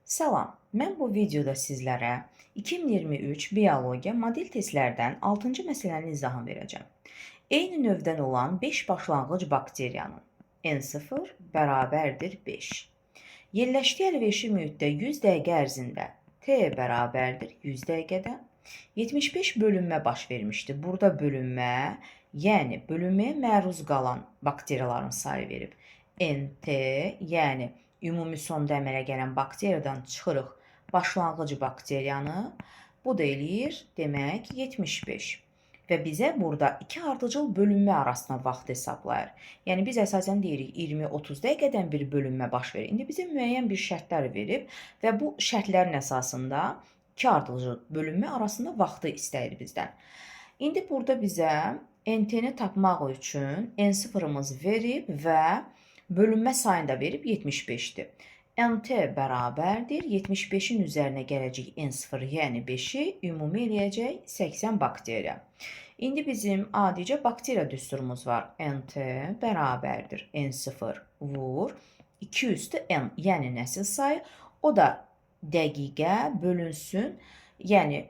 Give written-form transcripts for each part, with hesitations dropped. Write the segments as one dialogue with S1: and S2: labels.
S1: Salam, mən bu videoda sizlərə 2023 biologiya model testlərdən 6-cı məsələnin izahını verəcəm. Eyni növdən olan 5 başlanğıc bakteriyanın N0 bərabərdir 5. Yerləşdiyi əlverişli mühitdə 100 dəqiqə ərzində T bərabərdir 100 dəqiqədə 75 bölünmə baş vermişdi. Burada bölünmə, yəni bölünməyə məruz qalan bakteriyaların sayı verib. NT, yəni ümumi sonda əmələ gələn bakteriyadan çıxırıq başlanğıc bakteriyanı. Bu da eləyir, demək, 75. Və bizə burada iki ardıcıl bölünmə arasında vaxt hesablayır. Yəni biz əsasən deyirik 20-30 dəqiqədən bir bölünmə baş verir. İndi bizə müəyyən bir şərtlər verib və bu şərtlərin əsasında iki ardıcıl bölünmə arasında vaxtı istəyir bizdən. İndi burada bizə NT-ni tapmaq üçün N0-ımız verib və bölünmə sayını da verib 75'dir. NT bərabərdir 75'in üzərinə gələcək N0, yəni 5'i ümumi eləyəcək 80 bakteriya. İndi bizim adicə bakteriya düsturumuz var. NT bərabərdir N0 vur 2 üstü N, yəni nəsil sayı. O da dəqiqə bölünsün, yəni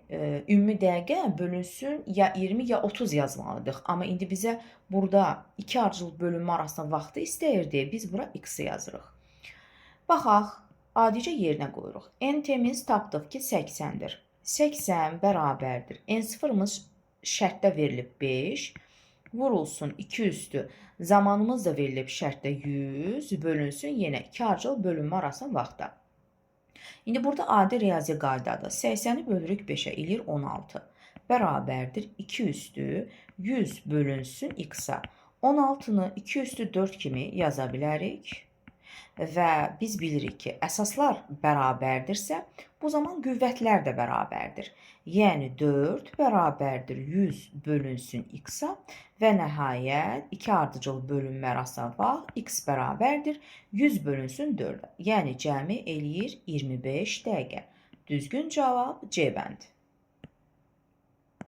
S1: ümumi dəqiqə bölünsün ya 20 ya 30 yazmalıyıq. Amma indi bizə burada iki ardıcıl bölünmə arasında vaxtı istəyir deyə biz bura x-i yazırıq. Baxaq, adicə yerinə qoyuruq. NT-miz tapdıq ki 80'dir. 80 bərabərdir. N0'ımız şərtdə verilib 5. Vurulsun 2 üstü. Zamanımız da verilib şərtdə 100 bölünsün yenə iki ardıcıl bölünmə arasında vaxtda. İndi burada adi riyazi qaydada 80'i bölürük 5'e eləyir 16. Bərabərdir 2 üstü 100 bölünsün x-a. 16'nı 2 üstü 4 kimi yaza bilərik. Və biz bilirik ki, əsaslar bərabərdirsə, bu zaman qüvvətlər də bərabərdir. Yəni 4 bərabərdir 100 bölünsün x-a və nəhayət iki ardıcıl bölünmə arasında vaxt x bərabərdir 100 bölünsün 4-ə. Yəni cəmi eləyir 25 dəqiqə. Düzgün cavab C bəndi.